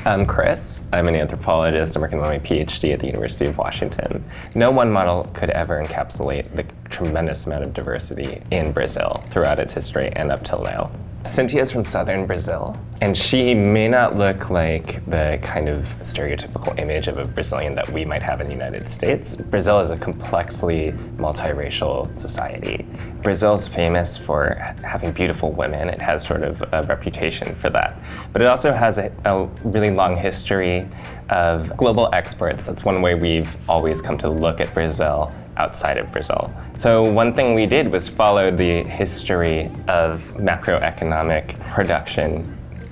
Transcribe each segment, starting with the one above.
I'm Chris. I'm an anthropologist. I'm working on my PhD at the University of Washington. No one model could ever encapsulate the tremendous amount of diversity in Brazil throughout its history and up till now. Cynthia is from southern Brazil, and she may not look like the kind of stereotypical image of a Brazilian that we might have in the United States. Brazil is a complexly multiracial society. Brazil is famous for having beautiful women. It has sort of a reputation for that. But it also has a really long history of global exports. That's one way we've always come to look at Brazil outside of Brazil. So one thing we did was follow the history of macroeconomic production.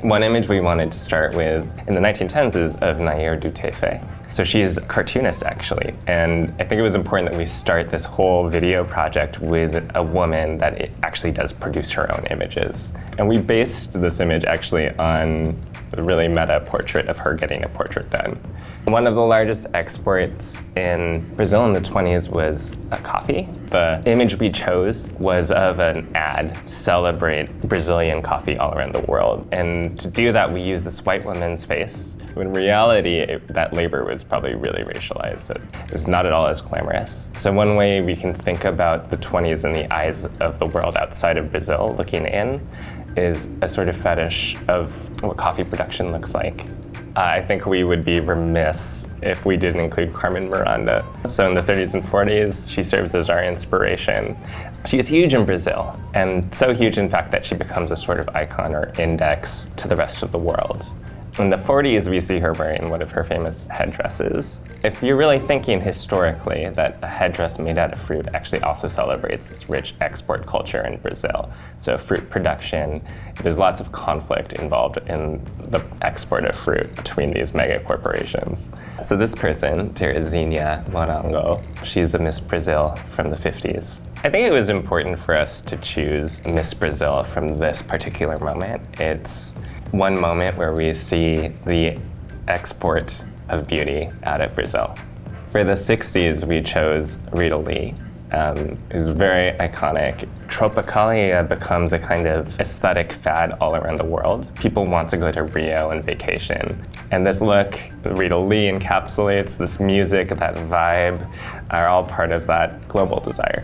One image we wanted to start with in the 1910s is of Nair do Tefe. So she is a cartoonist, actually, and I think it was important that we start this whole video project with a woman that actually does produce her own images. And we based this image actually on a really meta portrait of her getting a portrait done. One of the largest exports in Brazil in the 20s was coffee. The image we chose was of an ad to celebrate Brazilian coffee all around the world. And to do that, we used this white woman's face. In reality, that labor was probably really racialized, so it's not at all as glamorous. So one way we can think about the 20s in the eyes of the world outside of Brazil looking in is a sort of fetish of what coffee production looks like. I think we would be remiss if we didn't include Carmen Miranda. So in the 30s and 40s, she serves as our inspiration. She is huge in Brazil, and so huge, in fact, that she becomes a sort of icon or index to the rest of the world. In the 40s, we see her wearing one of her famous headdresses. If you're really thinking historically that a headdress made out of fruit actually also celebrates this rich export culture in Brazil. So fruit production, there's lots of conflict involved in the export of fruit between these mega corporations. So this person, Terezinha Morango, she's a Miss Brazil from the 50s. I think it was important for us to choose Miss Brazil from this particular moment. It's one moment where we see the export of beauty out of Brazil. For the 60s, we chose Rita Lee. It's very iconic. Tropicalia becomes a kind of aesthetic fad all around the world. People want to go to Rio and vacation. And this look, Rita Lee encapsulates this music, that vibe, are all part of that global desire.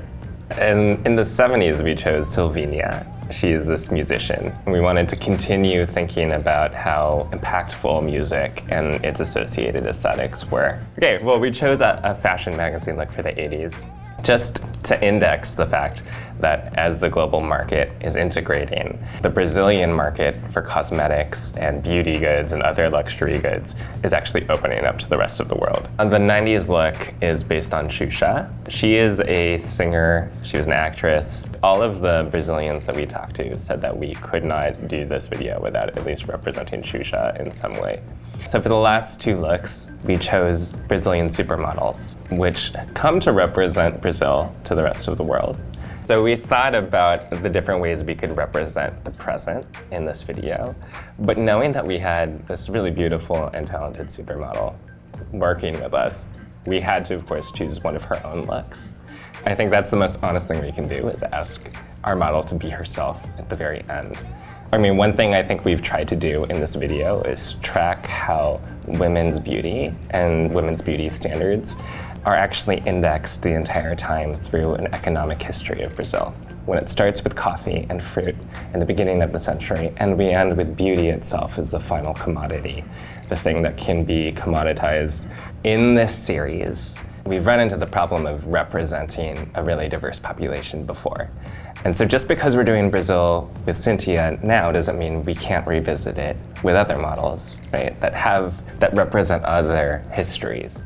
And in the 70s, we chose Sylvania. She is this musician. We wanted to continue thinking about how impactful music and its associated aesthetics were. Okay, well, we chose a fashion magazine look for the 80s, just to index the fact that as the global market is integrating, the Brazilian market for cosmetics and beauty goods and other luxury goods is actually opening up to the rest of the world. The 90s look is based on Xuxa. She is a singer, she was an actress. All of the Brazilians that we talked to said that we could not do this video without at least representing Xuxa in some way. So for the last two looks, we chose Brazilian supermodels, which come to represent Brazil to the rest of the world. So we thought about the different ways we could represent the present in this video, but knowing that we had this really beautiful and talented supermodel working with us, we had to, of course, choose one of her own looks. I think that's the most honest thing we can do, is ask our model to be herself at the very end. I mean, one thing I think we've tried to do in this video is track how women's beauty and women's beauty standards are actually indexed the entire time through an economic history of Brazil. When it starts with coffee and fruit in the beginning of the century, and we end with beauty itself as the final commodity, the thing that can be commoditized. In this series, we've run into the problem of representing a really diverse population before. And so just because we're doing Brazil with Cynthia now doesn't mean we can't revisit it with other models, right, that represent other histories.